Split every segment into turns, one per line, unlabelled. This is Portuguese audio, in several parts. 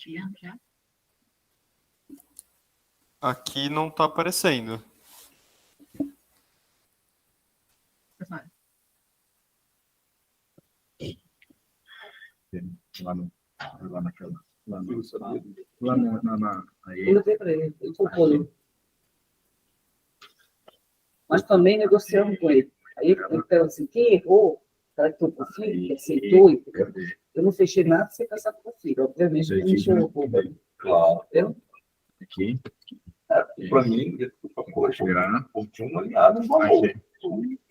compartilhando já?
Aqui não está aparecendo.
Eu levei para ele, ele colocou. Mas também negociamos com ele. Aí ele falou assim, quem errou, será que foi o filho que aceitou? Eu não fechei nada sem passar com o filho. Obviamente, ele não errou.
Claro.
Entendeu?
Aqui. Para mim, poxa, tinha um aliado, um valor.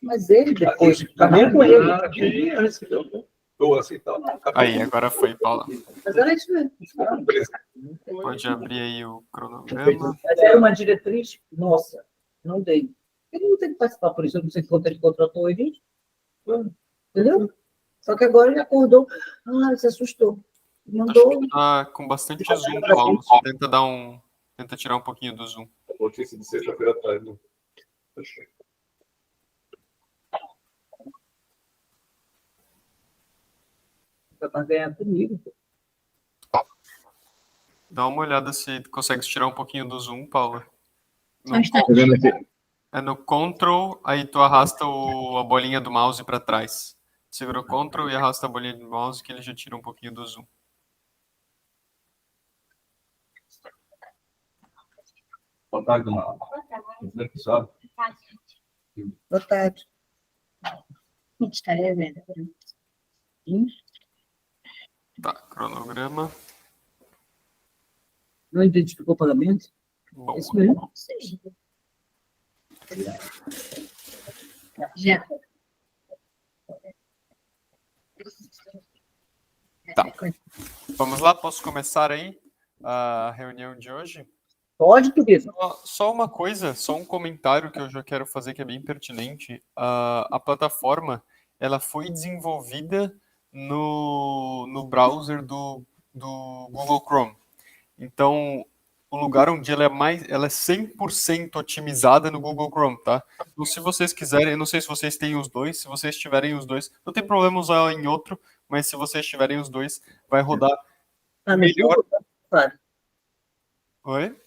Mas ele depois acabou com ele.
Eu aceitava.
Aí, agora foi, Paula.
Mas era isso mesmo.
Pode abrir aí o cronograma.
Mas era uma diretriz nossa. Não dei. Ele não tem que participar por isso. Eu não sei quanto ele contratou ele. Entendeu? Só que agora ele acordou. Ah, ele se assustou. Mandou.
Acho que tá com bastante zoom, Paulo. Você tenta tirar um pouquinho do zoom.
Notícia de sexta-feira atrás, né?
Para ganhar comigo.
Dá uma olhada se consegue tirar um pouquinho do zoom, Paula. É no Ctrl, aí tu arrasta a bolinha do mouse para trás. Segura o Ctrl e arrasta a bolinha do mouse que ele já tira um pouquinho do zoom.
Boa tarde, dona.
Boa tarde.
A gente está revendo.
Tá, cronograma.
Não identificou o pagamento?
Bom.
Isso mesmo.
Já.
Tá. Vamos lá, posso começar aí a reunião de hoje?
Pode, querido.
Só uma coisa, só um comentário que eu já quero fazer que é bem pertinente. A plataforma, ela foi desenvolvida no browser do Google Chrome. Então, o lugar onde ela é 100% otimizada no Google Chrome, tá? Então, se vocês quiserem, eu não sei se vocês têm os dois, se vocês tiverem os dois, não tem problema usar em outro, mas se vocês tiverem os dois, vai rodar melhor.
Claro.
Oi?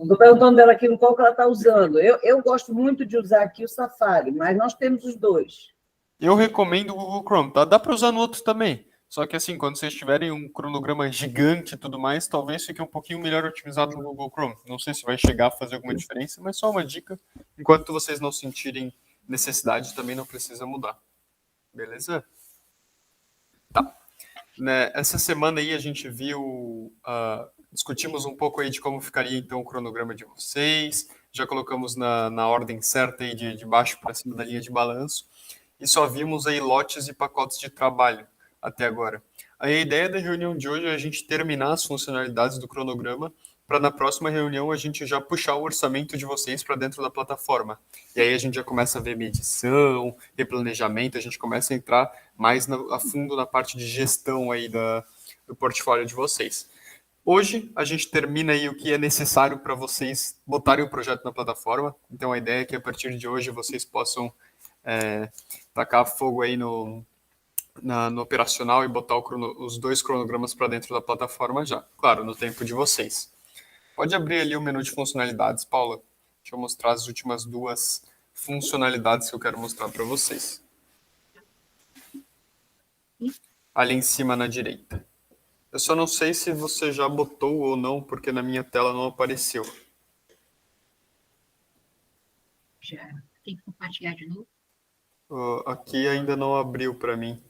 Estou perguntando dela aqui qual que ela está usando. Eu gosto muito de usar aqui o Safari, mas nós temos os dois.
Eu recomendo o Google Chrome, tá? Dá para usar no outro também. Só que assim, quando vocês tiverem um cronograma gigante e tudo mais, talvez fique um pouquinho melhor otimizado no Google Chrome. Não sei se vai chegar a fazer alguma diferença, mas só uma dica. Enquanto vocês não sentirem necessidade, também não precisa mudar. Beleza? Tá. Né, essa semana aí a gente viu, discutimos um pouco aí de como ficaria então o cronograma de vocês, já colocamos na ordem certa aí de baixo para cima da linha de balanço, e só vimos aí lotes e pacotes de trabalho até agora. Aí a ideia da reunião de hoje é a gente terminar as funcionalidades do cronograma para na próxima reunião a gente já puxar o orçamento de vocês para dentro da plataforma. E aí a gente já começa a ver medição, replanejamento, a gente começa a entrar mais a fundo na parte de gestão aí do portfólio de vocês. Hoje a gente termina aí o que é necessário para vocês botarem o projeto na plataforma. Então a ideia é que a partir de hoje vocês possam tacar fogo aí no operacional e botar os dois cronogramas para dentro da plataforma já. Claro, no tempo de vocês. Pode abrir ali o menu de funcionalidades, Paula. Deixa eu mostrar as últimas duas funcionalidades que eu quero mostrar para vocês. Ali em cima na direita. Eu só não sei se você já botou ou não, porque na minha tela não apareceu.
Já. Tem que compartilhar de novo?
Aqui ainda não abriu para mim.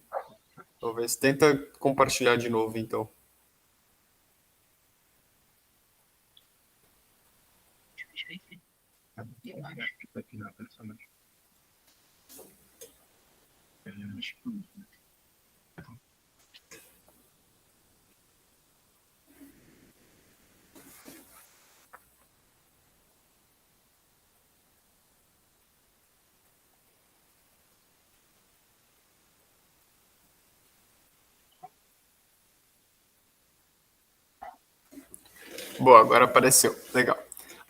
Talvez. Tenta compartilhar de novo, então.
Eu acho.
Boa, agora apareceu. Legal.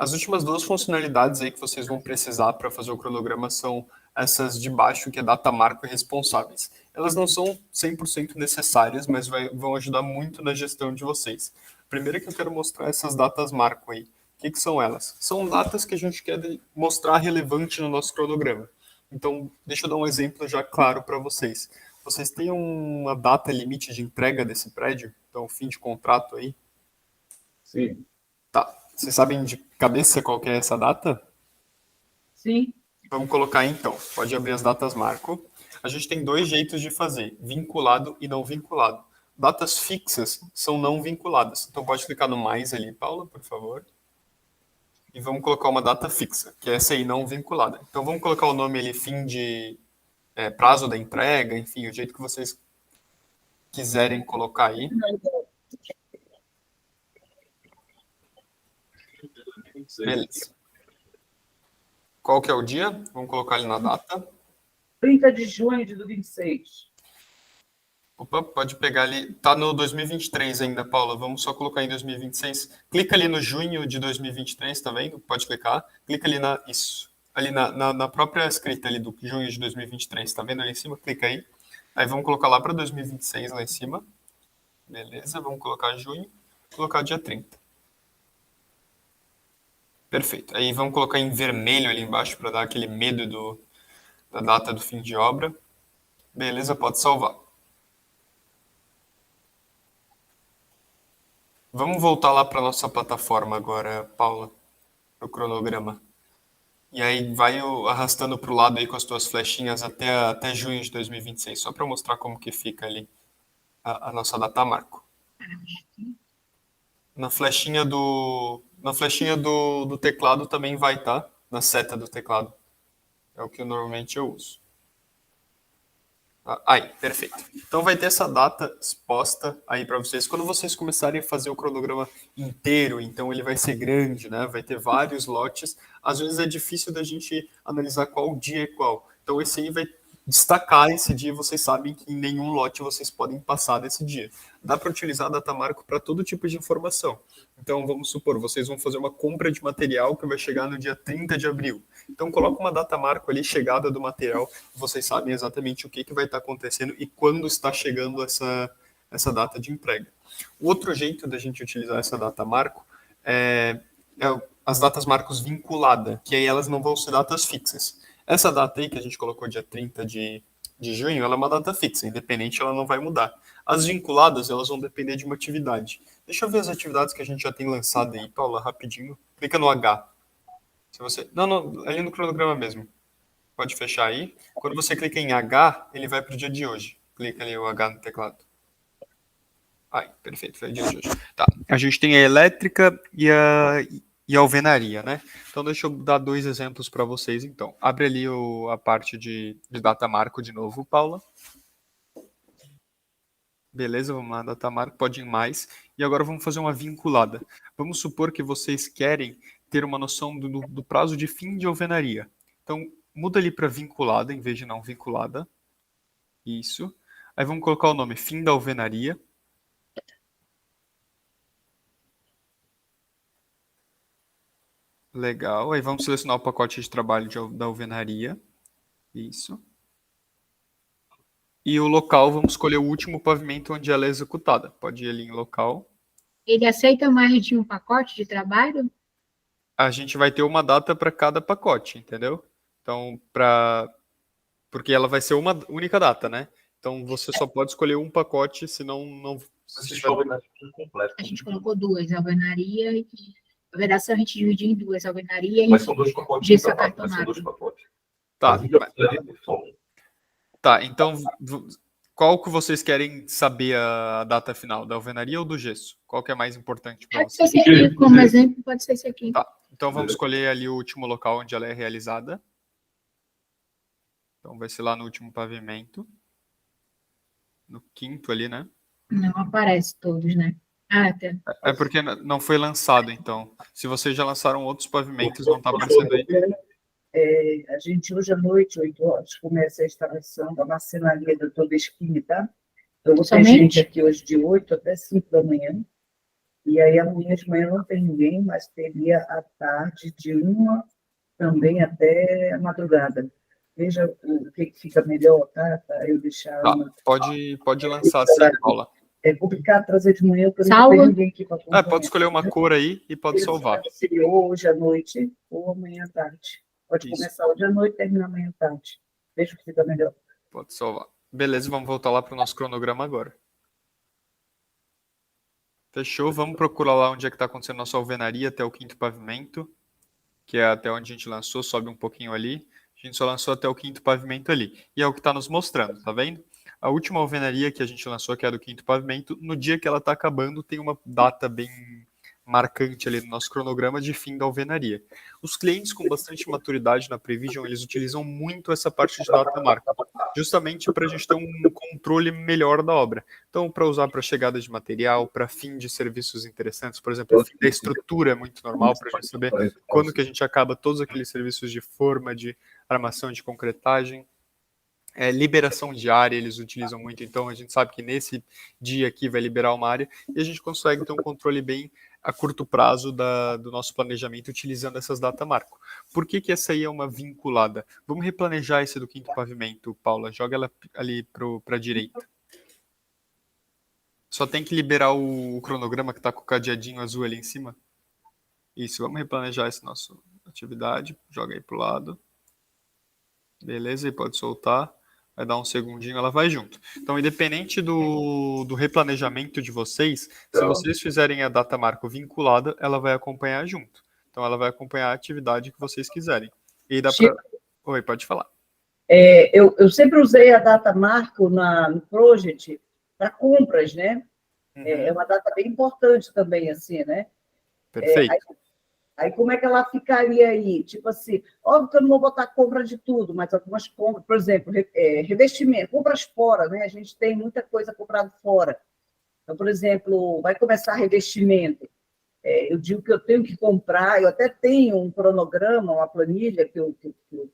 As últimas duas funcionalidades aí que vocês vão precisar para fazer o cronograma são essas de baixo, que é data marco e responsáveis. Elas não são 100% necessárias, mas vão ajudar muito na gestão de vocês. Primeiro que eu quero mostrar essas datas marco aí. O que são elas? São datas que a gente quer mostrar relevante no nosso cronograma. Então, deixa eu dar um exemplo já claro para vocês. Vocês têm uma data limite de entrega desse prédio? Então, fim de contrato aí?
Sim.
Tá. Vocês sabem de cabeça qual que é essa data?
Sim.
Vamos colocar aí, então. Pode abrir as datas marco. A gente tem dois jeitos de fazer, vinculado e não vinculado. Datas fixas são não vinculadas. Então pode clicar no mais ali, Paula, por favor. E vamos colocar uma data fixa, que é essa aí não vinculada. Então vamos colocar o nome ali, fim de prazo da entrega, enfim, o jeito que vocês quiserem colocar aí. Beleza. Qual que é o dia? Vamos colocar ali na data.
30 de junho de 26.
Opa, pode pegar ali. Tá no 2023 ainda, Paula. Vamos só colocar em 2026. Clica ali no junho de 2023, tá vendo? Pode clicar. Clica ali isso. Ali na própria escrita ali do junho de 2023, tá vendo ali em cima? Clica aí. Aí vamos colocar lá para 2026 lá em cima. Beleza, vamos colocar junho. Colocar dia 30. Perfeito. Aí vamos colocar em vermelho ali embaixo para dar aquele medo da data do fim de obra. Beleza, pode salvar. Vamos voltar lá para nossa plataforma agora, Paula, para o cronograma. E aí vai arrastando para o lado aí com as tuas flechinhas até junho de 2026, só para mostrar como que fica ali a nossa data marco. Na flechinha do teclado também vai estar, na seta do teclado. É o que normalmente eu uso. Aí, perfeito. Então vai ter essa data exposta aí para vocês. Quando vocês começarem a fazer o cronograma inteiro, então ele vai ser grande, né? Vai ter vários lotes. Às vezes é difícil da gente analisar qual dia é qual. Então esse aí vai destacar esse dia. Vocês sabem que em nenhum lote vocês podem passar desse dia. Dá para utilizar a data marco para todo tipo de informação. Então vamos supor, vocês vão fazer uma compra de material que vai chegar no dia 30 de abril. Então coloca uma data marco ali, chegada do material, vocês sabem exatamente o que vai estar acontecendo e quando está chegando essa data de entrega. O outro jeito da gente utilizar essa data marco é as datas marcos vinculada, que aí elas não vão ser datas fixas. Essa data aí que a gente colocou dia 30 de junho, ela é uma data fixa, independente, ela não vai mudar. As vinculadas, elas vão depender de uma atividade. Deixa eu ver as atividades que a gente já tem lançado aí, Paula, rapidinho. Clica no H. Se você... Não, ali no cronograma mesmo. Pode fechar aí. Quando você clica em H, ele vai para o dia de hoje. Clica ali o H no teclado. Aí, perfeito, foi o dia de hoje. Tá, a gente tem a elétrica e a alvenaria, né? Então deixa eu dar dois exemplos para vocês, então. Abre ali a parte de data marco de novo, Paula. Beleza, vamos lá, data marco, pode ir mais. E agora vamos fazer uma vinculada. Vamos supor que vocês querem ter uma noção do prazo de fim de alvenaria. Então, muda ali para vinculada, em vez de não vinculada. Isso. Aí vamos colocar o nome fim da alvenaria. Legal. Aí vamos selecionar o pacote de trabalho da alvenaria. Isso. E o local, vamos escolher o último pavimento onde ela é executada. Pode ir ali em local.
Ele aceita mais de um pacote de trabalho?
A gente vai ter uma data para cada pacote, entendeu? Então, porque ela vai ser uma única data, né? Então, você só pode escolher um pacote, senão não...
A gente colocou duas, alvenaria e... Na verdade, se a gente dividir em duas, alvenaria e
Mas são dois pacotes.
gesso
São
acartonado.
dois pacotes.
Tá, então, qual que vocês querem saber a data final, da alvenaria ou do gesso? Qual que é mais importante para
Pode ser
vocês?
esse aqui, como exemplo, pode ser esse aqui.
Tá, então vamos escolher ali o último local onde ela é realizada. Então vai ser lá no último pavimento. No quinto ali, né?
Não aparece todos, né? Ah, tá.
É porque não foi lançado, então. Se vocês já lançaram outros pavimentos, não está aparecendo aí.
A gente hoje à noite, 8 horas, começa a instalação da marcenaria da Toda Esquina, tá? Então, vou ter
Somente?
gente aqui hoje de 8 até 5 da manhã. E aí amanhã de manhã não tem ninguém, mas teria à tarde de 1 também até a madrugada. Veja o que fica melhor, tá? Para eu deixar
Tá,
uma.
pode lançar sim, Paula.
É complicado trazer de manhã, porque não
Salva.
tem ninguém aqui para acompanhar.
Pode escolher uma cor aí e pode salvar.
Se hoje à noite ou amanhã à tarde. Pode
Isso.
começar hoje à noite e terminar amanhã à tarde. Veja o que fica melhor.
Pode salvar. Beleza, vamos voltar lá para o nosso cronograma agora. Fechou, vamos procurar lá onde é que está acontecendo nossa alvenaria até o 5º pavimento, que é até onde a gente lançou, sobe um pouquinho ali. A gente só lançou até o 5º pavimento ali. E é o que está nos mostrando, tá vendo? A última alvenaria que a gente lançou, que é a do 5º pavimento, no dia que ela está acabando, tem uma data bem marcante ali no nosso cronograma de fim da alvenaria. Os clientes com bastante maturidade na Prevision, eles utilizam muito essa parte de data marca, justamente para a gente ter um controle melhor da obra. Então, para usar para chegada de material, para fim de serviços interessantes, por exemplo, o fim da estrutura é muito normal para a gente saber quando que a gente acaba todos aqueles serviços de forma, de armação, de concretagem. Liberação de área eles utilizam muito, então a gente sabe que nesse dia aqui vai liberar uma área e a gente consegue ter um controle bem a curto prazo do nosso planejamento utilizando essas data marco. Por que essa aí é uma vinculada? Vamos replanejar esse do 5º pavimento, Paula, joga ela ali para a direita. Só tem que liberar o cronograma que está com o cadeadinho azul ali em cima. Isso, vamos replanejar essa nossa atividade, joga aí para o lado. Beleza, e pode soltar. Vai dar um segundinho, ela vai junto. Então, independente do replanejamento de vocês, se vocês fizerem a data marco vinculada, ela vai acompanhar junto. Então, ela vai acompanhar a atividade que vocês quiserem. E dá para... Oi, pode falar.
Eu sempre usei a data marco no Project para compras, né? É uma data bem importante também, assim, né?
Perfeito.
Aí, como é que ela ficaria aí? Tipo assim, óbvio que eu não vou botar compra de tudo, mas algumas compras, por exemplo, revestimento, compras fora, né? A gente tem muita coisa comprada fora. Então, por exemplo, vai começar revestimento. Eu digo que eu tenho que comprar, eu até tenho um cronograma, uma planilha que eu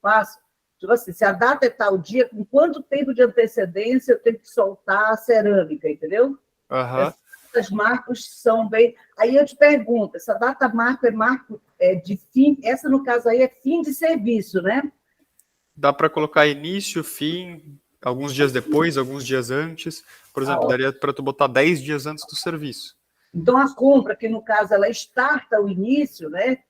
faço. Tipo assim, se a data é tal dia, com quanto tempo de antecedência eu tenho que soltar a cerâmica, entendeu? Essas marcos são bem... Aí eu te pergunto, essa data marco é marco de fim... Essa, no caso aí, é fim de serviço, né?
Dá para colocar início, fim, alguns dias depois, alguns dias antes. Por exemplo, daria para tu botar 10 dias antes do serviço.
Então, a compra, que no caso ela starta o início, né?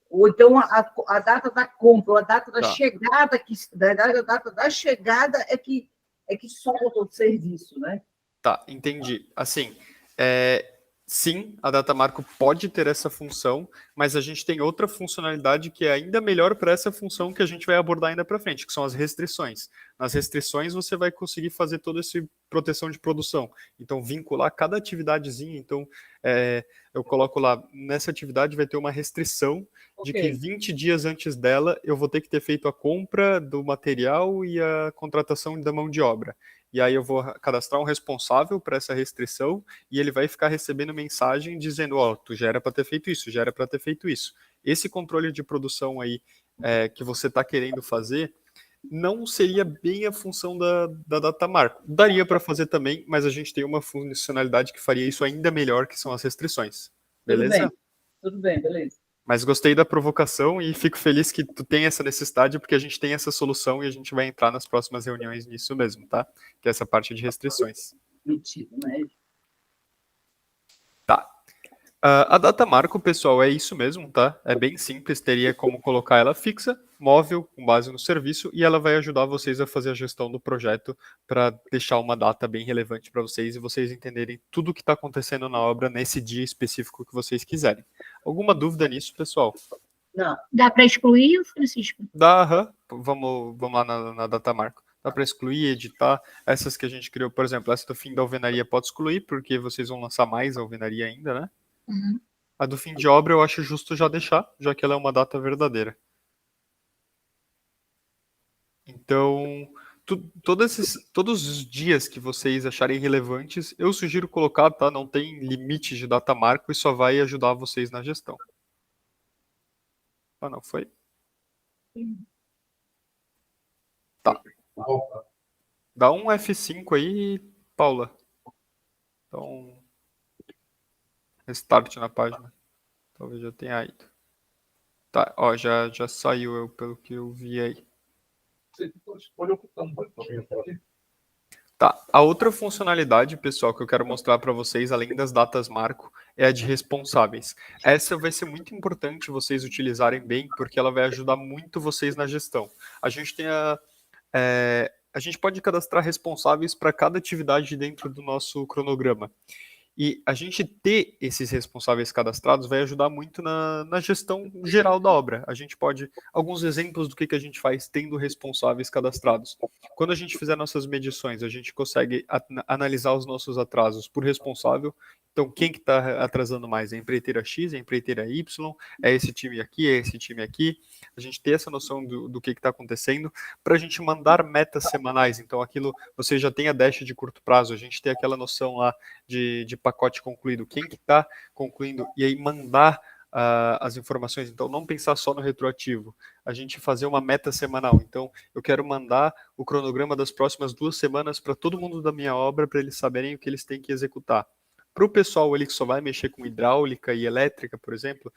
Ou então a data da compra, ou a data da chegada, a data da chegada é que solta o serviço, né?
Tá, entendi. Assim, sim, a data marco pode ter essa função, mas a gente tem outra funcionalidade que é ainda melhor para essa função que a gente vai abordar ainda para frente, que são as restrições. Nas restrições você vai conseguir fazer toda essa proteção de produção. Então, vincular cada atividadezinha. Então, eu coloco lá, nessa atividade vai ter uma restrição de que 20 dias antes dela eu vou ter que ter feito a compra do material e a contratação da mão de obra. E aí eu vou cadastrar um responsável para essa restrição e ele vai ficar recebendo mensagem dizendo, tu já era para ter feito isso, já era para ter feito isso. Esse controle de produção aí que você está querendo fazer não seria bem a função da data marco. Daria para fazer também, mas a gente tem uma funcionalidade que faria isso ainda melhor, que são as restrições. Beleza?
Tudo bem, beleza.
Mas gostei da provocação e fico feliz que tu tem essa necessidade, porque a gente tem essa solução e a gente vai entrar nas próximas reuniões nisso mesmo, tá? Que é essa parte de restrições.
Mentira, né?
Tá. A data marco, pessoal, é isso mesmo, tá? É bem simples, teria como colocar ela fixa, móvel, com base no serviço, e ela vai ajudar vocês a fazer a gestão do projeto para deixar uma data bem relevante para vocês e vocês entenderem tudo o que está acontecendo na obra nesse dia específico que vocês quiserem. Alguma dúvida nisso, pessoal?
Não.
Dá para excluir, Francisco?
Dá, vamos lá na data marco. Dá para excluir, editar. Essas que a gente criou, por exemplo, essa do fim da alvenaria pode excluir, porque vocês vão lançar mais alvenaria ainda, né?
Uhum.
A do fim de obra eu acho justo já deixar, já que ela é uma data verdadeira. Então, todos os dias que vocês acharem relevantes, eu sugiro colocar, tá? Não tem limite de data marco e só vai ajudar vocês na gestão. Ah, não foi? Tá. Dá um F5 aí, Paula. Então, Restart na página. Talvez já tenha ido. Tá, ó, já saiu pelo que eu vi aí.
Você pode ocultar, não pode falar.
Tá, a outra funcionalidade, pessoal, que eu quero mostrar para vocês, além das datas marco, é a de responsáveis. Essa vai ser muito importante vocês utilizarem bem, porque ela vai ajudar muito vocês na gestão. A gente tem a gente pode cadastrar responsáveis para cada atividade dentro do nosso cronograma. E a gente ter esses responsáveis cadastrados vai ajudar muito na gestão geral da obra. A gente pode, alguns exemplos do que a gente faz tendo responsáveis cadastrados. Quando a gente fizer nossas medições, a gente consegue analisar os nossos atrasos por responsável. Então, quem que está atrasando mais? É a empreiteira X, é a empreiteira Y, é esse time aqui, é esse time aqui. A gente ter essa noção do que está acontecendo para a gente mandar metas semanais. Então, aquilo, você já tem a dash de curto prazo, a gente tem aquela noção lá de pacote concluído, quem que está concluindo, e aí mandar as informações. Então, não pensar só no retroativo, a gente fazer uma meta semanal. Então, eu quero mandar o cronograma das próximas 2 semanas para todo mundo da minha obra, para eles saberem o que eles têm que executar. Para o pessoal ali que só vai mexer com hidráulica e elétrica, por exemplo,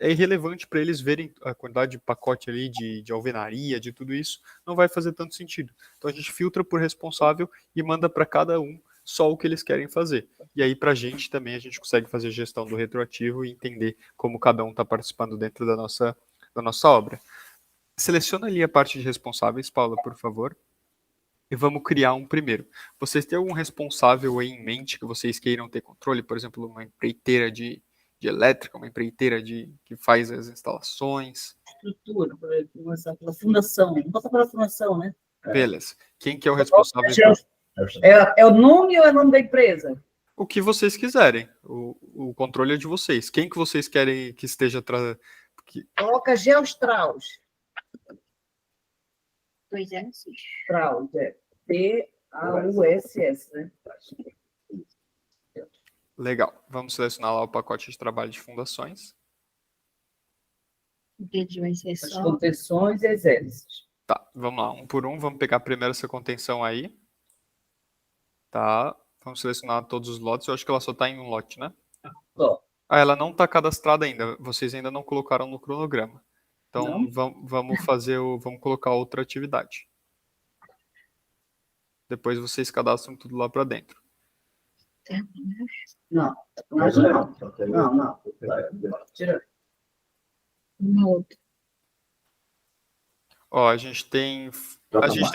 é irrelevante para eles verem a quantidade de pacote ali de alvenaria, de tudo isso, não vai fazer tanto sentido. Então a gente filtra por responsável e manda para cada um só o que eles querem fazer. E aí para a gente também a gente consegue fazer gestão do retroativo e entender como cada um está participando dentro da nossa obra. Seleciona ali a parte de responsáveis, Paula, por favor. E vamos criar um primeiro. Vocês têm algum responsável aí em mente que vocês queiram ter controle? Por exemplo, uma empreiteira de elétrica, uma empreiteira que faz as instalações.
Estrutura, por exemplo, começar pela fundação. Não passa pela fundação, né?
Beleza. Quem que é o responsável?
É o nome ou é o nome da empresa?
O que vocês quiserem. O controle é de vocês. Quem que vocês querem que esteja atrás?
Coloca Geostraus.
2 anos.
Strauss, é. T-A-U-S-S, né?
Legal. Vamos selecionar lá o pacote de trabalho de fundações.
O que vai ser
As
só.
contenções e as hélices.
Tá, vamos lá. Um por um. Vamos pegar primeiro essa contenção aí. Tá. Vamos selecionar todos os lotes. Eu acho que ela só está em um lote, né?
Ó,
Ela não está cadastrada ainda. Vocês ainda não colocaram no cronograma. Então,
Não?
vamos colocar outra atividade. Depois vocês cadastram tudo lá para dentro.
não. Mas não. Não. Tira.
Uma outra.
Ó, a gente tem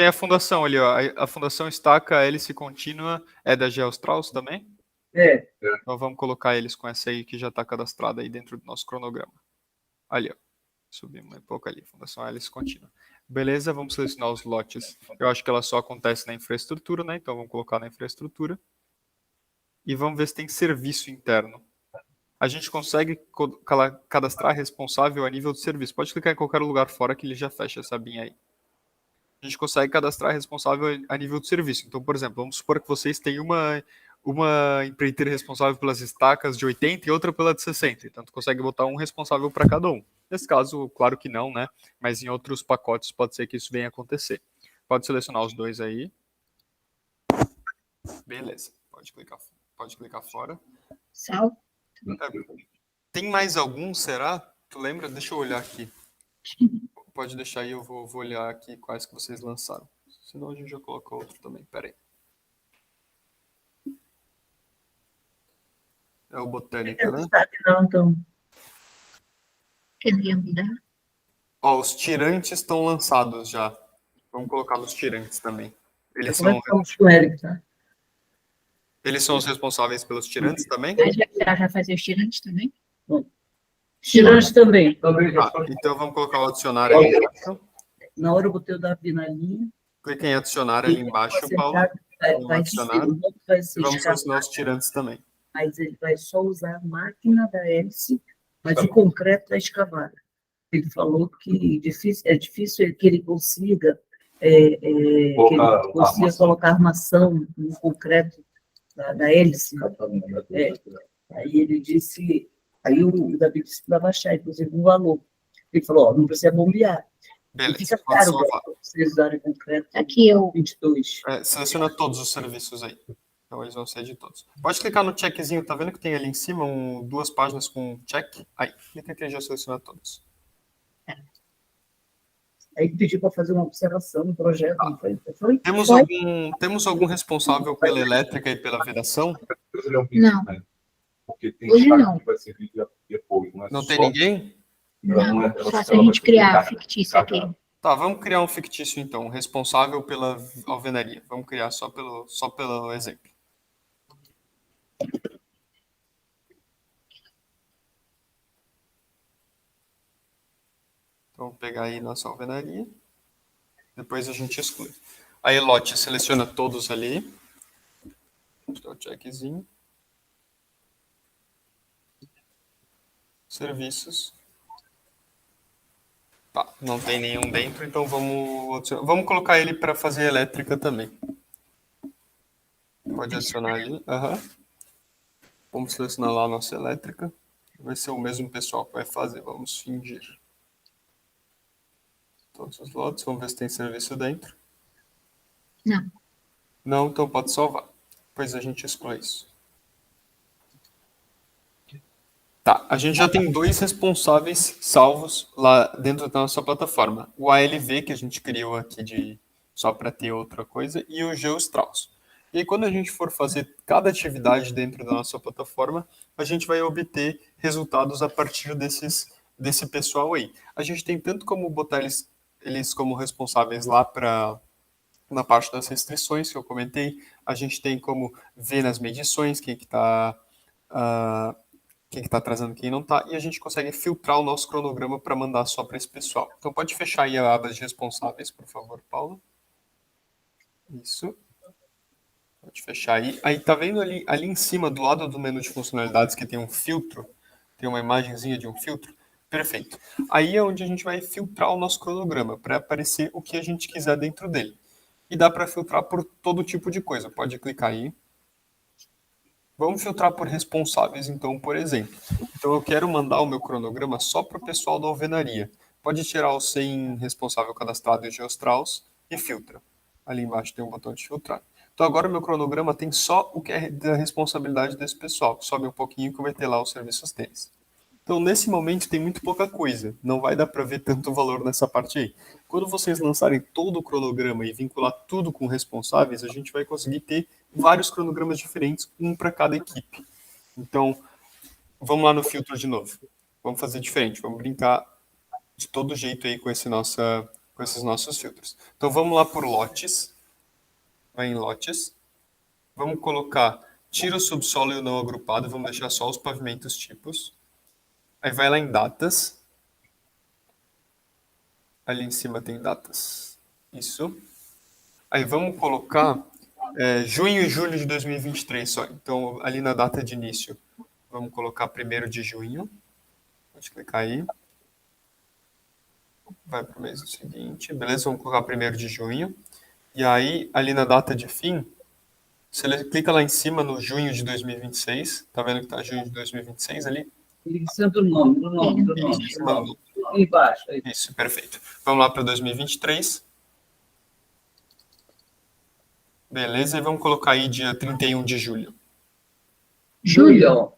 a fundação ali, ó. A fundação estaca hélice contínua é da Geostraus também?
É.
Então vamos colocar eles com essa aí que já está cadastrada aí dentro do nosso cronograma. Ali, ó. Subimos um pouco ali, fundação hélice contínua. Beleza, vamos selecionar os lotes. Eu acho que ela só acontece na infraestrutura, né? Então vamos colocar na infraestrutura. E vamos ver se tem serviço interno. A gente consegue cadastrar responsável a nível de serviço. Pode clicar em qualquer lugar fora que ele já fecha essa abinha aí. A gente consegue cadastrar responsável a nível de serviço. Então, por exemplo, vamos supor que vocês têm uma empreiteira responsável pelas estacas de 80 e outra pela de 60. Então, tu consegue botar um responsável para cada um. Nesse caso, claro que não, né? Mas em outros pacotes pode ser que isso venha a acontecer. Pode selecionar os dois aí. Beleza. Pode clicar fora.
Sal.
Tem mais algum, será? Tu lembra? Deixa eu olhar aqui. Pode deixar aí, eu vou olhar aqui quais que vocês lançaram. Senão a gente já coloca outro também. Pera aí. É o Botânica, né?
Não, então.
Queria mudar.
Ó, os tirantes estão lançados já. Vamos colocar nos tirantes também. Eles
Como é
são,
que estamos com o Eric, tá?
eles são os responsáveis pelos tirantes também?
Mas já fazer os tirantes também?
Tirantes também.
Ah, então vamos colocar o adicionar ali embaixo.
Na hora eu botei o Davi na linha.
Clica em adicionar ali embaixo, Paulo.
Vai ser
E vamos selecionar os tirantes também.
mas ele vai só usar a máquina da hélice, mas o concreto da escavada. Ele falou que é difícil que ele consiga, colocar armação no concreto da hélice. Aí ele disse, aí o Davi disse para baixar, inclusive, um valor. Ele falou, não precisa bombear.
Beleza,
Fica
pode
caro
salvar.
vocês usarem concreto.
Aqui eu.
22.
Seleciona todos os serviços aí. Então, eles vão ser de todos. Pode clicar no checkzinho, tá vendo que tem ali em cima duas páginas com check? Aí, clica aqui e já seleciona todos.
Aí pediu para fazer uma observação no projeto, não foi?
Temos algum responsável pela elétrica e pela vedação?
Não.
Né? Porque tem
Hoje
cara
não.
que vai servir depois, não é
Não
só-
tem ninguém?
Não, só se a gente criar fictício aqui.
Tá, vamos criar um fictício então, responsável pela alvenaria. Vamos criar só pelo exemplo. Então, vou pegar aí nossa alvenaria. Depois a gente exclui. Aí, lote, seleciona todos ali. Dá o checkzinho. Serviços. Tá, não tem nenhum dentro, então vamos colocar ele para fazer elétrica também. Pode adicionar ali. Aham. Vamos selecionar lá a nossa elétrica. Vai ser o mesmo pessoal que vai fazer. Vamos fingir. Todos os lotes. Vamos ver se tem serviço dentro.
Não.
Não, então pode salvar. Depois a gente exclui isso. Tá, a gente já tem dois responsáveis salvos lá dentro da nossa plataforma. O ALV, que a gente criou aqui só para ter outra coisa, e o GeoStrauss. E aí, quando a gente for fazer cada atividade dentro da nossa plataforma, a gente vai obter resultados a partir desse pessoal aí. A gente tem tanto como botar eles como responsáveis lá na parte das restrições que eu comentei, a gente tem como ver nas medições quem que está trazendo, quem não está, e a gente consegue filtrar o nosso cronograma para mandar só para esse pessoal. Então pode fechar aí a aba de responsáveis, por favor, Paulo. Isso. Pode fechar aí. Aí tá vendo ali em cima, do lado do menu de funcionalidades, que tem um filtro, tem uma imagenzinha de um filtro? Perfeito. Aí é onde a gente vai filtrar o nosso cronograma, para aparecer o que a gente quiser dentro dele. E dá para filtrar por todo tipo de coisa. Pode clicar aí. Vamos filtrar por responsáveis, então, por exemplo. Então, eu quero mandar o meu cronograma só para o pessoal da alvenaria. Pode tirar o sem responsável cadastrado em GeoStrauss e filtra. Ali embaixo tem um botão de filtrar. Então, agora o meu cronograma tem só o que é da responsabilidade desse pessoal. Sobe um pouquinho que vai ter lá os serviços deles. Então, nesse momento, tem muito pouca coisa. Não vai dar para ver tanto valor nessa parte aí. Quando vocês lançarem todo o cronograma e vincular tudo com responsáveis, a gente vai conseguir ter vários cronogramas diferentes, um para cada equipe. Então, vamos lá no filtro de novo. Vamos fazer diferente. Vamos brincar de todo jeito aí com esses nossos filtros. Então, vamos lá por lotes. Vai em lotes. Vamos colocar tira o subsolo e o não agrupado. Vamos deixar só os pavimentos tipos. Aí vai lá em datas. Ali em cima tem datas. Isso. Aí vamos colocar junho e julho de 2023 só. Então, ali na data de início, vamos colocar 1º de junho. Pode clicar aí. Vai para o mês seguinte. Beleza, vamos colocar 1º de junho. E aí, ali na data de fim, você clica lá em cima no junho de 2026. Tá vendo que tá junho de 2026 ali?
Licença do nome. Ali embaixo. Aí.
Isso, perfeito. Vamos lá para 2023. Beleza, e vamos colocar aí dia 31 de julho.
Julho.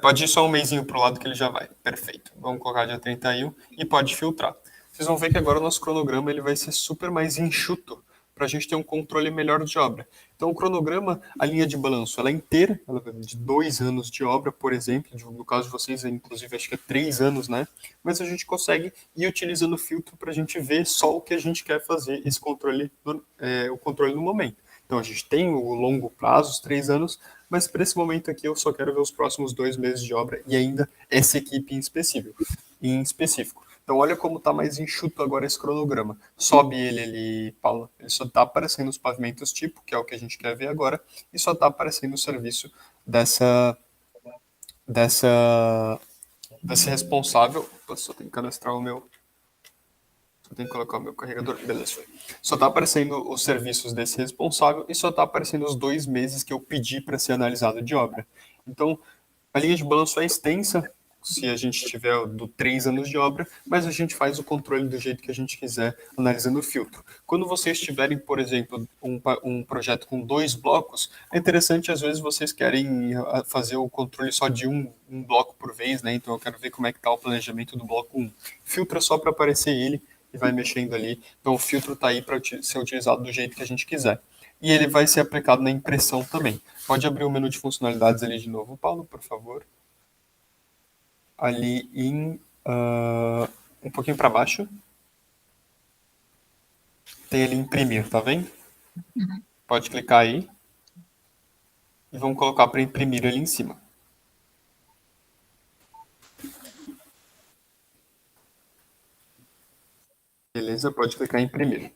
Pode ir só um mesinho para o lado que ele já vai. Perfeito. Vamos colocar dia 31 e pode filtrar. Vocês vão ver que agora o nosso cronograma ele vai ser super mais enxuto para a gente ter um controle melhor de obra. Então, o cronograma, a linha de balanço, ela é inteira, ela é de 2 anos de obra, por exemplo. No caso de vocês, inclusive, acho que é 3 anos, né? Mas a gente consegue ir utilizando o filtro para a gente ver só o que a gente quer fazer, esse controle, o controle no momento. Então, a gente tem o longo prazo, os 3 anos, mas para esse momento aqui eu só quero ver os próximos 2 meses de obra e ainda essa equipe em específico. Então, olha como está mais enxuto agora esse cronograma. Sobe ele ali, Paula. Ele só está aparecendo os pavimentos tipo, que é o que a gente quer ver agora, e só está aparecendo o serviço desse responsável. Opa, só tem que cadastrar o meu... Só tem que colocar o meu carregador. Beleza, foi. Só está aparecendo os serviços desse responsável e só está aparecendo os 2 meses que eu pedi para ser analisado de obra. Então, a linha de balanço é extensa, se a gente tiver do 3 anos de obra, mas a gente faz o controle do jeito que a gente quiser, analisando o filtro. Quando vocês tiverem, por exemplo, um projeto com 2 blocos, é interessante, às vezes, vocês querem fazer o controle só de um bloco por vez, né? Então eu quero ver como é que está o planejamento do bloco 1. Filtra só para aparecer ele e vai mexendo ali. Então o filtro está aí para ser utilizado do jeito que a gente quiser. E ele vai ser aplicado na impressão também. Pode abrir o menu de funcionalidades ali de novo, Paulo, por favor. Ali em um pouquinho para baixo. Tem ali imprimir, tá vendo? Pode clicar aí. E vamos colocar para imprimir ali em cima. Beleza, pode clicar em imprimir.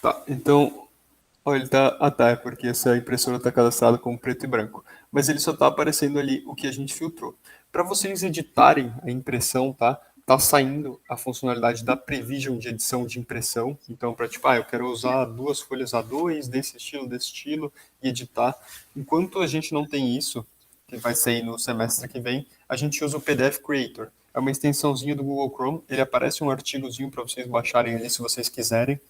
Tá, então, ó, ele tá, é porque essa impressora está cadastrada como preto e branco, mas ele só está aparecendo ali o que a gente filtrou. Para vocês editarem a impressão, tá saindo a funcionalidade da Prevision de edição de impressão, então para tipo, eu quero usar 2 folhas A2 desse estilo, e editar. Enquanto a gente não tem isso, que vai sair no semestre que vem, a gente usa o PDF Creator. É uma extensãozinha do Google Chrome, ele aparece um artigozinho para vocês baixarem ali se vocês quiserem,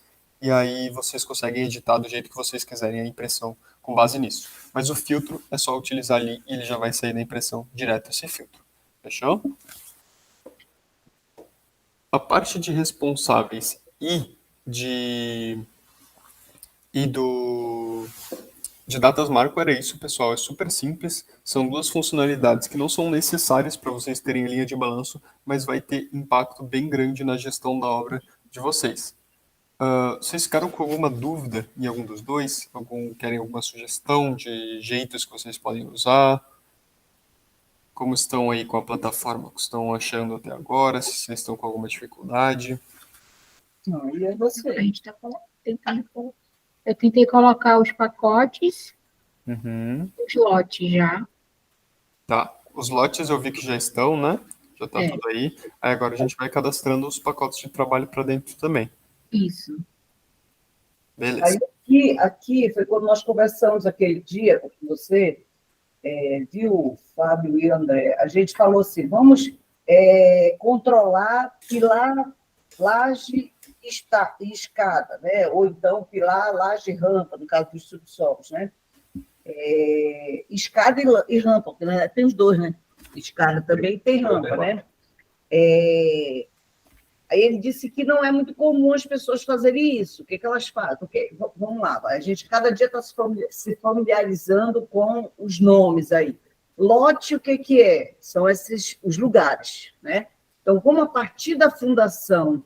e aí vocês conseguem editar do jeito que vocês quiserem a impressão com base nisso. Mas o filtro é só utilizar ali e ele já vai sair da impressão direto esse filtro. Fechou? A parte de responsáveis de datas marco era isso, pessoal. É super simples. São 2 funcionalidades que não são necessárias para vocês terem linha de balanço, mas vai ter impacto bem grande na gestão da obra de vocês. Vocês ficaram com alguma dúvida em algum dos dois? Querem alguma sugestão de jeitos que vocês podem usar? Como estão aí com a plataforma? O que estão achando até agora? Se vocês estão com alguma dificuldade?
Não, e é você?
A gente está tentando. Eu tentei colocar os pacotes, os lotes já.
Tá. Os lotes eu vi que já estão, né? Já tá
É.
tudo aí. Aí agora a gente vai cadastrando os pacotes de trabalho para dentro também.
Isso.
Beleza.
Aí, aqui foi quando nós conversamos aquele dia com você, viu, Fábio e André? A gente falou assim, vamos controlar pilar, laje e escada, né? Ou então pilar, laje e rampa, no caso dos subsolos, né? Escada e rampa, porque, né, tem os dois, né? Escada também tem rampa, né? Aí ele disse que não é muito comum as pessoas fazerem isso. O que elas fazem? Porque, vamos lá, a gente cada dia está se familiarizando com os nomes aí. Lote, o que é? São os lugares, né? Então, como a partir da fundação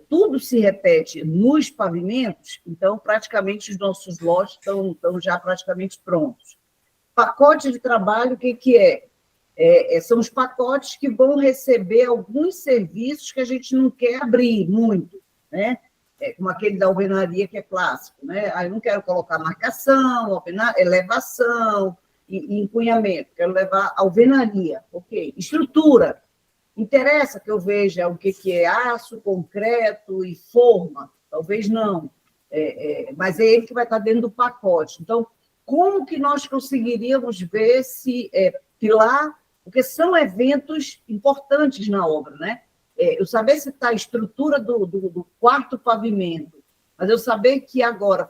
tudo se repete nos pavimentos, então praticamente os nossos lotes estão já praticamente prontos. Pacote de trabalho, o que é? São os pacotes que vão receber alguns serviços que a gente não quer abrir muito, né? Como aquele da alvenaria, que é clássico, né? Aí não quero colocar marcação, elevação e encunhamento, quero levar alvenaria, ok. Estrutura, interessa que eu veja o que é aço, concreto e forma? Talvez não, mas é ele que vai estar dentro do pacote. Então, como que nós conseguiríamos ver se pilar, porque são eventos importantes na obra, né? Eu saber se está a estrutura do quarto pavimento, mas eu saber que agora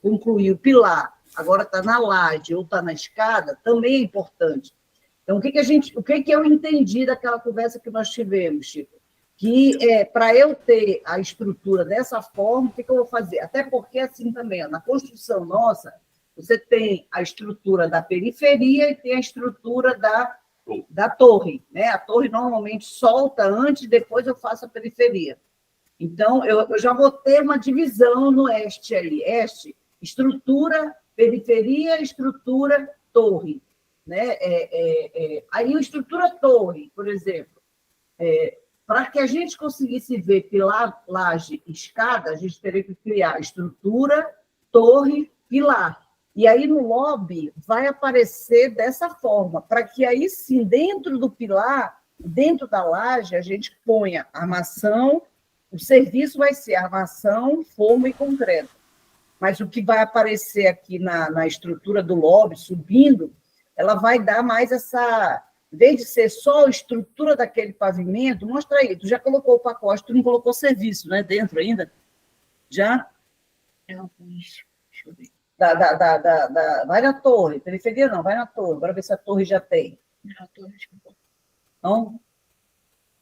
concluiu o pilar, agora está na laje ou está na escada, também é importante. Então, o que eu entendi daquela conversa que nós tivemos, Chico? Que para eu ter a estrutura dessa forma, o que eu vou fazer? Até porque, assim também, na construção nossa, você tem a estrutura da periferia e tem a estrutura da torre, né? A torre normalmente solta antes, depois eu faço a periferia. Então, eu já vou ter uma divisão no este ali. Este, estrutura, periferia, estrutura, torre. Né? Aí, a estrutura torre, por exemplo, para que a gente conseguisse ver pilar, laje, escada, a gente teria que criar estrutura, torre, pilar. E aí, no lobby, vai aparecer dessa forma, para que aí sim, dentro do pilar, dentro da laje, a gente ponha armação, o serviço vai ser armação, forma e concreto. mas o que vai aparecer aqui na estrutura do lobby, subindo, ela vai dar mais essa... Em vez de ser só a estrutura daquele pavimento, mostra aí, tu já colocou o pacote, tu não colocou serviço, né, dentro ainda? Já?
Alguns, deixa eu ver.
Vai na torre, periferia não, vai na torre, bora ver se a torre já tem.
Não, tô, deixa eu ver.
Não?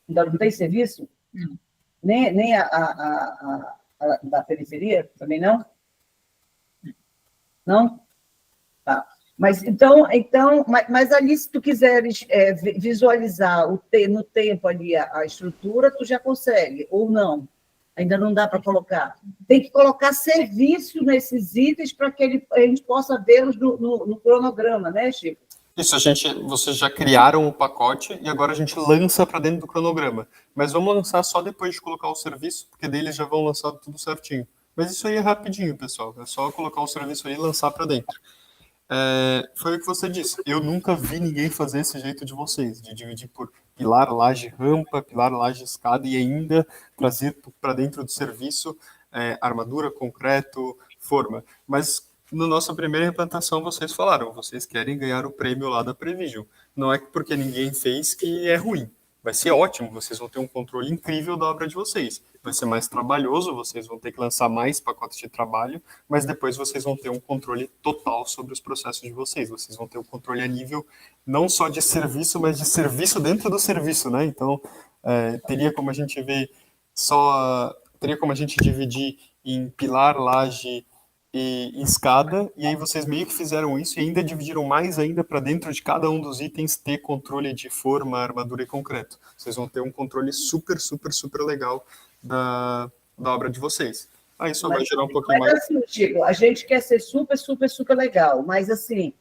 Ainda não tem serviço?
Não.
Nem a da periferia? Também não? Não? Tá. Mas mas ali, se tu quiseres visualizar no tempo ali a estrutura, tu já consegue, ou não? Ainda não dá para colocar. Tem que colocar serviço nesses itens para que a gente possa vê-los no cronograma, né, Chico?
Isso, vocês já criaram o pacote e agora a gente lança para dentro do cronograma. Mas vamos lançar só depois de colocar o serviço, porque daí eles já vão lançar tudo certinho. Mas isso aí é rapidinho, pessoal. É só colocar o serviço aí e lançar para dentro. Foi o que você disse. Eu nunca vi ninguém fazer esse jeito de vocês, de dividir por pilar, laje, rampa, pilar, laje, escada e ainda trazer para dentro do serviço armadura, concreto, forma. Mas na nossa primeira implantação vocês falaram, vocês querem ganhar o prêmio lá da Prevision. Não é porque ninguém fez que é ruim. Vai ser ótimo, vocês vão ter um controle incrível da obra de vocês. Vai ser mais trabalhoso, vocês vão ter que lançar mais pacotes de trabalho, mas depois vocês vão ter um controle total sobre os processos de vocês. Vocês vão ter um controle a nível não só de serviço, mas de serviço dentro do serviço, né? Então, teria como a gente ver teria como a gente dividir em pilar, laje e escada, e aí vocês meio que fizeram isso e ainda dividiram mais ainda para dentro de cada um dos itens ter controle de forma, armadura e concreto. Vocês vão ter um controle super, super, super legal da obra de vocês. Aí só vai gerar um pouquinho mais...
Assim, Chico, a gente quer ser super, super, super legal, mas assim,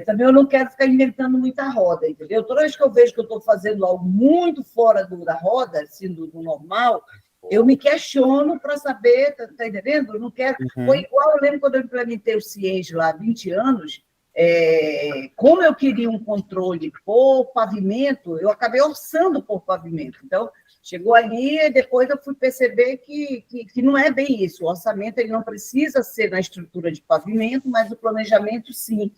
também eu não quero ficar inventando muita roda, entendeu? Toda vez que eu vejo que eu estou fazendo algo muito fora da roda, assim, do normal, eu me questiono para saber, tá entendendo? Eu não quero... Foi igual, eu lembro quando eu implementei o Cienge lá há 20 anos, como eu queria um controle por pavimento, eu acabei orçando por pavimento. Então, chegou ali e depois eu fui perceber que não é bem isso. O orçamento ele não precisa ser na estrutura de pavimento, mas o planejamento, sim.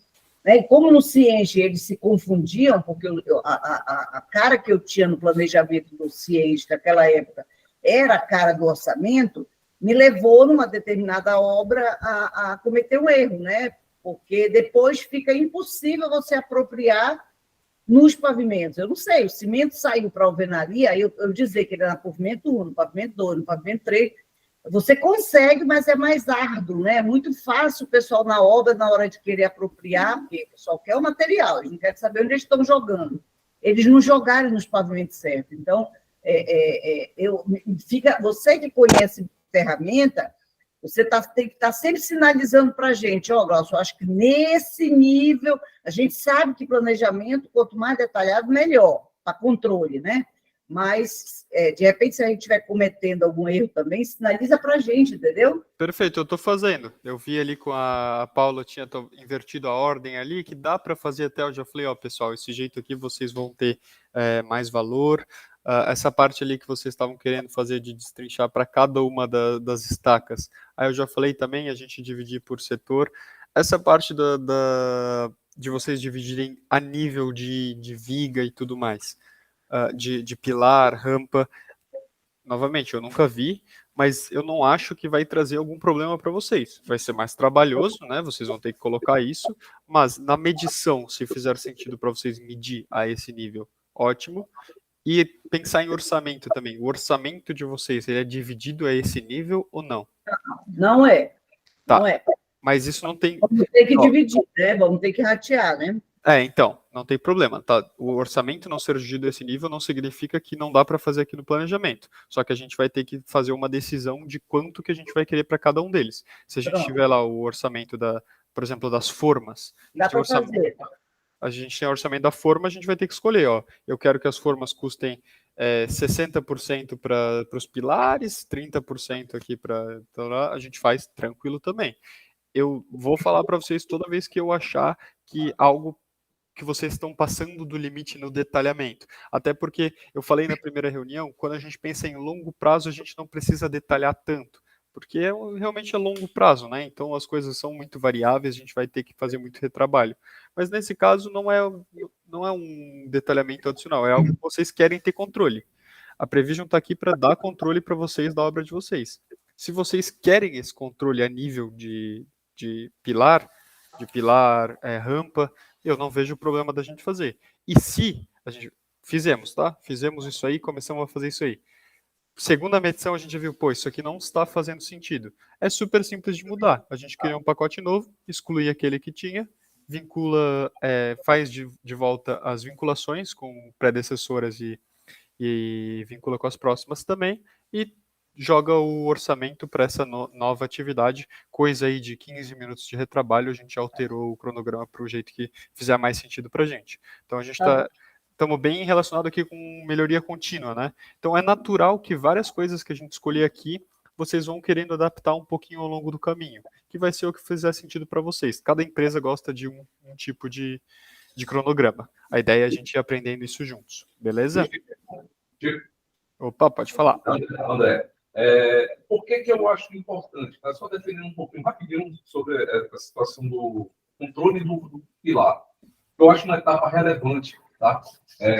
E como no Cienge eles se confundiam, porque a cara que eu tinha no planejamento do Cienge naquela época era a cara do orçamento, me levou, numa determinada obra, a cometer um erro, né? Porque depois fica impossível você apropriar nos pavimentos. Eu não sei, o cimento saiu para a alvenaria, eu dizer que ele era no pavimento 1, no pavimento 2, no pavimento 3, você consegue, mas é mais árduo, né? É muito fácil o pessoal na obra, na hora de querer apropriar, porque o pessoal quer o material, eles não querem saber onde eles estão jogando. Eles não jogaram nos pavimentos certos. Então, você que conhece ferramenta, você tem que estar sempre sinalizando para a gente, Glaucio, eu acho que nesse nível, a gente sabe que planejamento, quanto mais detalhado, melhor, para controle, né? Mas, de repente, se a gente estiver cometendo algum erro também, sinaliza para a gente, entendeu?
Perfeito, eu estou fazendo. Eu vi ali com a Paula, tinha invertido a ordem ali, que dá para fazer até, eu já falei, pessoal, esse jeito aqui vocês vão ter mais valor. Essa parte ali que vocês estavam querendo fazer de destrinchar para cada uma das estacas. Aí eu já falei também, a gente dividir por setor. Essa parte de vocês dividirem a nível de viga e tudo mais, de pilar, rampa, novamente, eu nunca vi, mas eu não acho que vai trazer algum problema para vocês. Vai ser mais trabalhoso, né? Vocês vão ter que colocar isso, mas na medição, se fizer sentido para vocês medir a esse nível, ótimo. E pensar em orçamento também. O orçamento de vocês, ele é dividido a esse nível ou não?
Não é.
Tá.
Não é.
Mas isso não tem...
Vamos ter que dividir, né? Vamos ter que ratear, né?
Então, não tem problema, tá? O orçamento não ser dividido a esse nível não significa que não dá para fazer aqui no planejamento. Só que a gente vai ter que fazer uma decisão de quanto que a gente vai querer para cada um deles. Se a gente tiver lá o orçamento, por exemplo, das formas...
Dá para fazer.
A gente tem o orçamento da forma, a gente vai ter que escolher, eu quero que as formas custem 60% para os pilares, 30% aqui para... Então, a gente faz tranquilo também. Eu vou falar para vocês toda vez que eu achar que algo que vocês estão passando do limite no detalhamento. Até porque eu falei na primeira reunião, quando a gente pensa em longo prazo, a gente não precisa detalhar tanto. porque realmente é longo prazo, né? Então as coisas são muito variáveis, a gente vai ter que fazer muito retrabalho. Mas nesse caso não é um detalhamento adicional, é algo que vocês querem ter controle. A Prevision está aqui para dar controle para vocês da obra de vocês. Se vocês querem esse controle a nível de pilar, rampa, eu não vejo o problema da gente fazer. E se a gente fizemos, tá? Fizemos isso aí, começamos a fazer isso aí. Segunda medição a gente viu, pô, isso aqui não está fazendo sentido. É super simples de mudar. A gente cria um pacote novo, exclui aquele que tinha, vincula, faz de volta as vinculações com predecessoras e vincula com as próximas também, e joga o orçamento para essa nova atividade, coisa aí de 15 minutos de retrabalho, a gente alterou o cronograma para o jeito que fizer mais sentido para a gente. Então a gente estamos bem relacionado aqui com melhoria contínua, né? Então é natural que várias coisas que a gente escolher aqui, vocês vão querendo adaptar um pouquinho ao longo do caminho, que vai ser o que fizer sentido para vocês. Cada empresa gosta de um tipo de cronograma. A ideia é a gente ir aprendendo isso juntos, beleza? Opa, pode falar.
André, por que eu acho importante? Tá só defendendo um pouquinho rapidinho sobre a situação do controle do pilar. Eu acho uma etapa relevante, tá?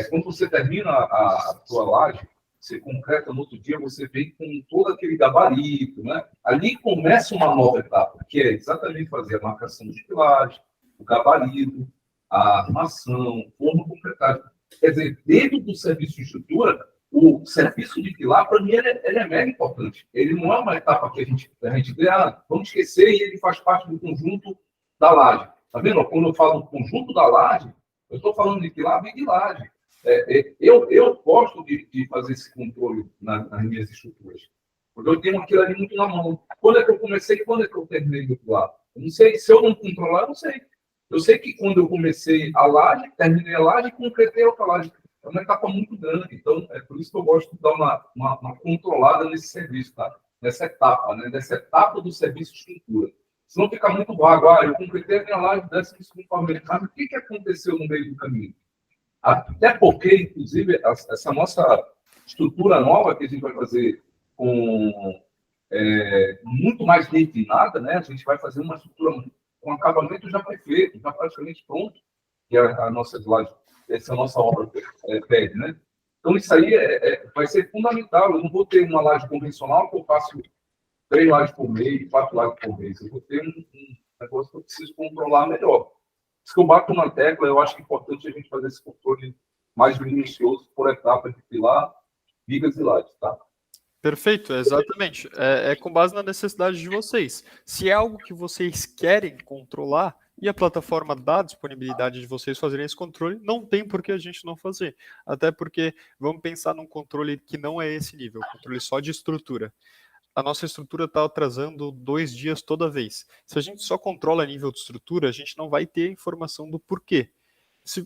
Quando você termina a sua laje, você concreta no outro dia, você vem com todo aquele gabarito, né? Ali começa uma nova etapa, que é exatamente fazer a marcação dos pilares, o gabarito, a armação, forma concretagem. Quer dizer, dentro do serviço de estrutura, o serviço de pilar, para mim, ele é mega importante. Ele não é uma etapa que a gente vamos esquecer e ele faz parte do conjunto da laje. Tá vendo? Quando eu falo conjunto da laje, eu estou falando de pilar e de laje. Eu gosto de fazer esse controle nas minhas estruturas. Porque eu tenho aquilo ali muito na mão. Quando é que eu comecei e quando é que eu terminei do pilar? Eu não sei. Se eu não controlar, eu não sei. Eu sei que quando eu comecei a laje, terminei a laje e concretei outra laje. É uma etapa muito grande. Então, é por isso que eu gosto de dar uma controlada nesse serviço, tá? Nessa etapa, né? Nessa etapa do serviço de estrutura. Senão fica muito vago. Eu concretei a minha laje, décimo segundo parlamentar. O que aconteceu no meio do caminho? Até porque, inclusive, essa nossa estrutura nova que a gente vai fazer com muito mais refinada, né? A gente vai fazer uma estrutura com acabamento já perfeito, já praticamente pronto, que a nossa laje, essa nossa obra pede, né? Então, isso aí vai ser fundamental. Eu não vou ter uma laje convencional que eu faço 3 lajes por mês, 4 lajes por mês. Eu vou ter um negócio que eu preciso controlar melhor. Se eu bato na tecla, eu acho importante a gente fazer esse controle mais minucioso por etapa de pilar, vigas e lajes, tá?
Perfeito, exatamente. É com base na necessidade de vocês. Se é algo que vocês querem controlar e a plataforma dá a disponibilidade de vocês fazerem esse controle, não tem por que a gente não fazer. Até porque vamos pensar num controle que não é esse nível, controle só de estrutura. A nossa estrutura está atrasando 2 dias toda vez. Se a gente só controla a nível de estrutura, a gente não vai ter informação do porquê.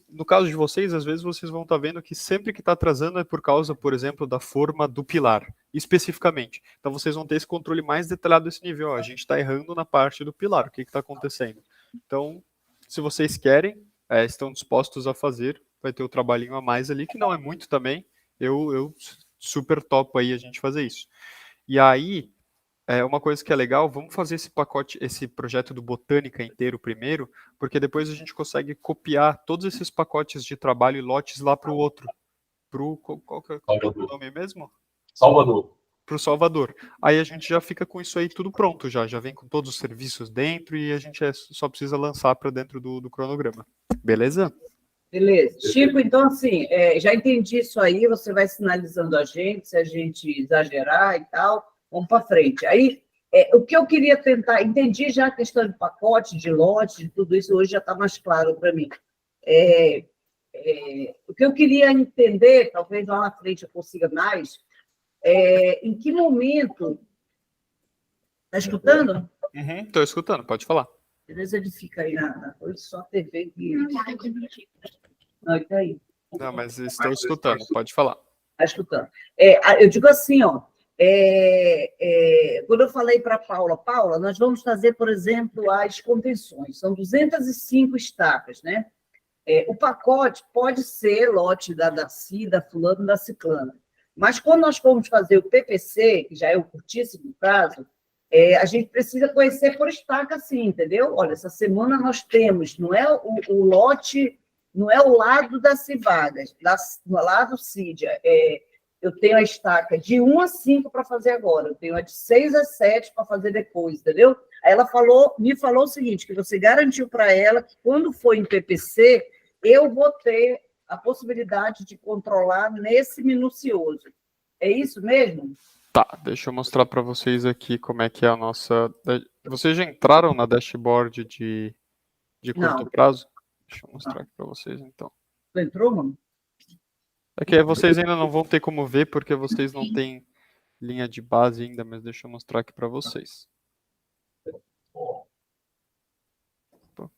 No caso de vocês, às vezes vocês vão estar vendo que sempre que está atrasando é por causa, por exemplo, da forma do pilar, especificamente. Então vocês vão ter esse controle mais detalhado desse nível. A gente está errando na parte do pilar, o que está acontecendo? Então, se vocês querem, estão dispostos a fazer, vai ter o trabalhinho a mais ali, que não é muito também. Eu super topo aí a gente fazer isso. E aí, uma coisa que é legal, vamos fazer esse projeto do Botânica inteiro primeiro, porque depois a gente consegue copiar todos esses pacotes de trabalho e lotes lá para o outro. Qual que é o nome mesmo?
Salvador.
Para o Salvador. Aí a gente já fica com isso aí tudo pronto, já vem com todos os serviços dentro e a gente só precisa lançar para dentro do cronograma. Beleza?
Beleza. Chico, então, assim, já entendi isso aí, você vai sinalizando a gente, se a gente exagerar e tal, vamos para frente. Aí, o que eu queria tentar, entendi já a questão de pacote, de lote, de tudo isso, hoje já está mais claro para mim. O que eu queria entender, talvez lá na frente eu consiga mais, em que momento... Está escutando?
Estou escutando, pode falar.
Beleza, ele fica aí na coisa, só a TV que... Não, está aí.
Não, mas estou escutando, pode falar.
Está escutando. Eu digo assim, ó, quando eu falei para a Paula, nós vamos fazer, por exemplo, as contenções, são 205 estacas, né? O pacote pode ser lote da Darcy, da fulano, da ciclana, mas quando nós formos fazer o PPC, que já é o curtíssimo prazo, A gente precisa conhecer por estaca, sim, entendeu? Olha, essa semana nós temos, não é o lote, não é o lado da Civagas, do lado Cídia. Eu tenho a estaca de 1 a 5 para fazer agora, eu tenho a de 6 a 7 para fazer depois, entendeu? Aí ela me falou o seguinte, que você garantiu para ela que quando for em PPC, eu vou ter a possibilidade de controlar nesse minucioso. É isso mesmo?
Tá, deixa eu mostrar para vocês aqui como é que é a nossa... Vocês já entraram na dashboard de curto
Não.
prazo? Deixa eu mostrar aqui para vocês, então.
Tu entrou, mano?
É que vocês ainda não vão ter como ver, porque vocês não têm linha de base ainda, mas deixa eu mostrar aqui para vocês. Opa,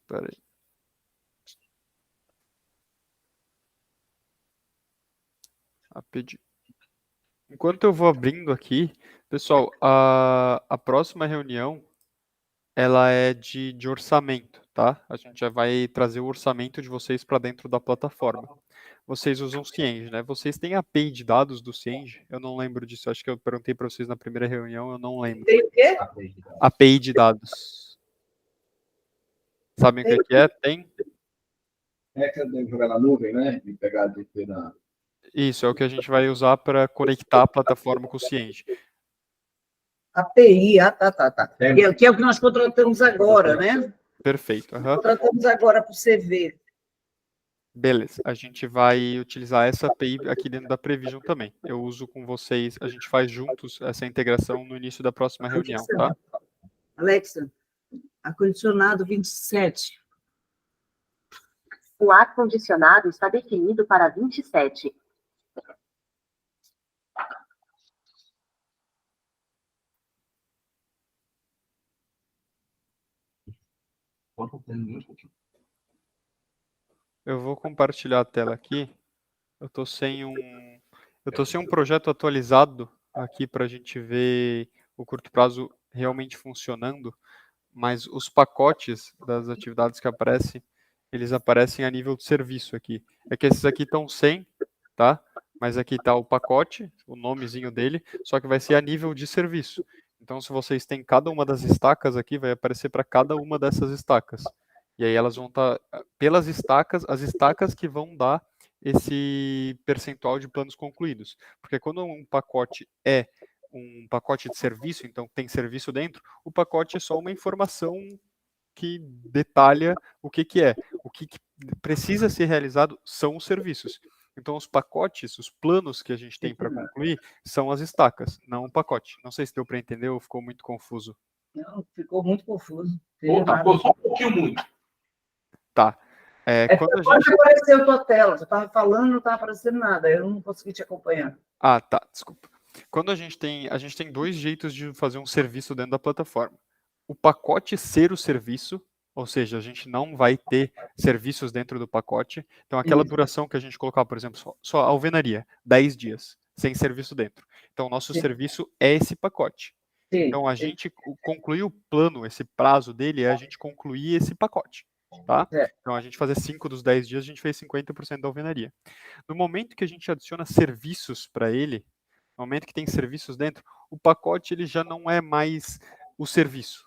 pera aí. Rapidinho. Enquanto eu vou abrindo aqui, pessoal, a próxima reunião, ela é de orçamento, tá? A gente já vai trazer o orçamento de vocês para dentro da plataforma. Vocês usam o Cienge, né? Vocês têm a API de dados do Cienge? Eu não lembro disso, acho que eu perguntei para vocês na primeira reunião, eu não lembro.
Tem o quê?
API de dados. Sabem o que é? Tem?
É que eu devo jogar na nuvem, né? E pegar de na...
Isso, é o que a gente vai usar para conectar a plataforma com o Cienge.
API, tá. Que é o que nós contratamos agora, né?
Perfeito. Uhum.
Contratamos agora para o CV.
Beleza, a gente vai utilizar essa API aqui dentro da Prevision também. Eu uso com vocês, a gente faz juntos essa integração no início da próxima reunião, tá?
Alexa, ar-condicionado 27.
O ar-condicionado está definido para 27.
Eu vou compartilhar a tela aqui. Eu tô sem um projeto atualizado aqui para a gente ver o curto prazo realmente funcionando, mas os pacotes das atividades que aparecem, eles aparecem a nível de serviço aqui. É que esses aqui estão sem, tá? Mas aqui está o pacote, o nomezinho dele, só que vai ser a nível de serviço. Então, se vocês têm cada uma das estacas aqui, vai aparecer para cada uma dessas estacas. E aí elas vão estar pelas estacas, as estacas que vão dar esse percentual de planos concluídos. Porque quando um pacote é um pacote de serviço, então tem serviço dentro, o pacote é só uma informação que detalha o que é. O que precisa ser realizado são os serviços. Então, os pacotes, os planos que a gente tem para concluir são as estacas, não o pacote. Não sei se deu para entender ou ficou muito confuso.
Não, ficou muito confuso.
Ficou só um pouquinho muito.
Tá. Quando a gente...
apareceu a tua tela, você estava falando, não estava aparecendo nada, eu não consegui te acompanhar.
Ah, tá, desculpa. Quando a gente tem 2 jeitos de fazer um serviço dentro da plataforma. O pacote ser o serviço, ou seja, a gente não vai ter serviços dentro do pacote. Então, aquela duração que a gente colocar, por exemplo, só a alvenaria, 10 dias, sem serviço dentro. Então, o nosso serviço é esse pacote. Então, a gente concluir o plano, esse prazo dele é a gente concluir esse pacote. Tá? Então, a gente fazer 5 dos 10 dias, a gente fez 50% da alvenaria. No momento que a gente adiciona serviços para ele, no momento que tem serviços dentro, o pacote ele já não é mais o serviço.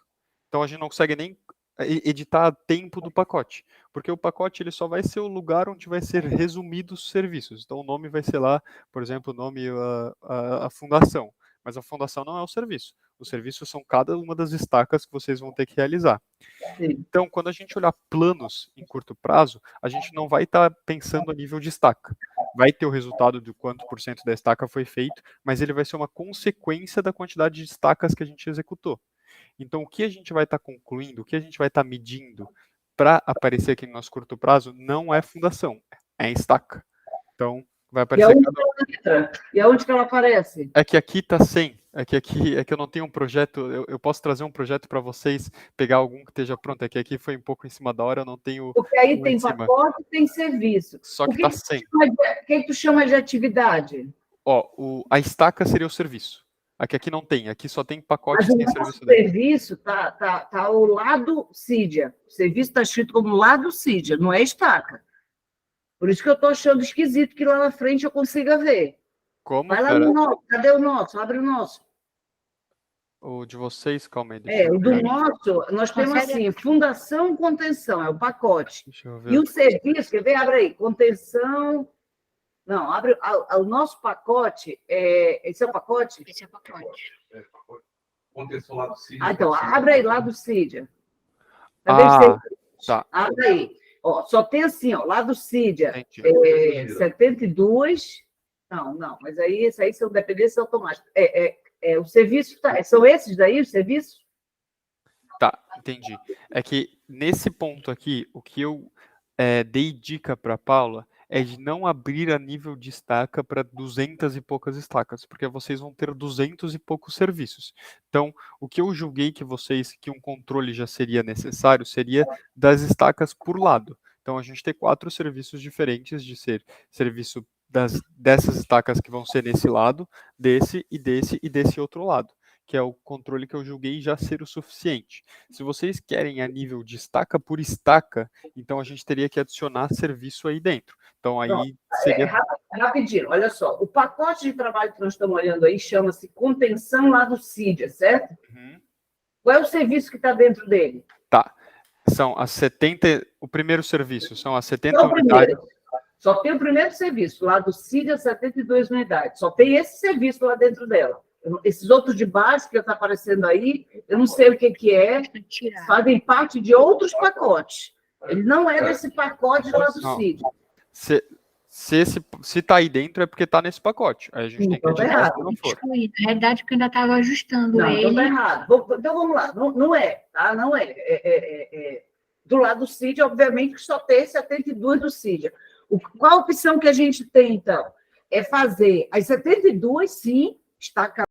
Então, a gente não consegue nem editar tempo do pacote, porque o pacote ele só vai ser o lugar onde vai ser resumidos os serviços. Então, o nome vai ser lá, por exemplo, o nome, a fundação. Mas a fundação não é o serviço. Os serviços são cada uma das estacas que vocês vão ter que realizar. Então, quando a gente olhar planos em curto prazo, a gente não vai estar pensando a nível de estaca. Vai ter o resultado de quanto por cento da estaca foi feito, mas ele vai ser uma consequência da quantidade de estacas que a gente executou. Então, o que a gente vai estar concluindo, o que a gente vai estar medindo para aparecer aqui no nosso curto prazo não é fundação, é estaca. Então, vai aparecer...
E aonde que ela aparece?
É que aqui está sem. É que eu não tenho um projeto, eu posso trazer um projeto para vocês, pegar algum que esteja pronto. É que aqui foi um pouco em cima da hora, eu não tenho...
Porque aí tem pacote e tem serviço.
Só que está sem.
O que tu chama de atividade?
Ó, a estaca seria o serviço. Aqui não tem, aqui só tem pacote sem serviço
dentro. O serviço está ao lado Cídia. O serviço está escrito como lado Cídia, não é estaca. Por isso que eu estou achando esquisito que lá na frente eu consiga ver.
Como?
Vai lá no nosso. Cadê o nosso? Abre o nosso.
O de vocês, calma aí.
O do nosso, nós temos assim, fundação, contenção, é o pacote.
Deixa eu
E
ver.
o serviço, quer ver? Abre aí, contenção... Não, abre o nosso pacote, esse é o pacote?
Esse é o pacote.
Contenção lá do CID.
Então, abre aí lá do CID.
Tá.
Abre aí. Ó, só tem assim, ó, lá do CID,
Entendi.
72... Não, mas aí, esse aí são dependências automáticas. O serviço, são esses daí, os serviços?
Tá, entendi. É que nesse ponto aqui, o que eu dei dica para Paula é de não abrir a nível de estaca para 200 e poucas estacas, porque vocês vão ter 200 e poucos serviços. Então, o que eu julguei que um controle já seria necessário, seria das estacas por lado. Então, a gente tem 4 serviços diferentes de ser serviço dessas estacas que vão ser nesse lado, desse e desse outro lado, que é o controle que eu julguei já ser o suficiente. Se vocês querem a nível de estaca por estaca, então a gente teria que adicionar serviço aí dentro. Então aí seria...
Rapidinho, olha só, o pacote de trabalho que nós estamos olhando aí chama-se contenção lá do CID, certo?
Uhum.
Qual é o serviço que está dentro dele?
Tá, são as 70, o primeiro serviço são as 70
Só o
unidades.
primeiro. Só tem o primeiro serviço, lá do CID é 72 unidades, só tem esse serviço lá dentro dela. Esses outros de baixo que está aparecendo aí, eu não sei o que é, fazem parte de outros pacotes. Ele não é desse pacote lá do CID.
Se tá aí dentro é porque tá nesse pacote. Aí a gente tem que adicionar se não for.
Na realidade, porque eu ainda estava ajustando
Não,
ele.
então tá errado. Então vamos lá, não é, tá? Não é. Do lado do CID, obviamente, que só tem 72 do CID. Qual a opção que a gente tem, então? É fazer as 72, sim, estaca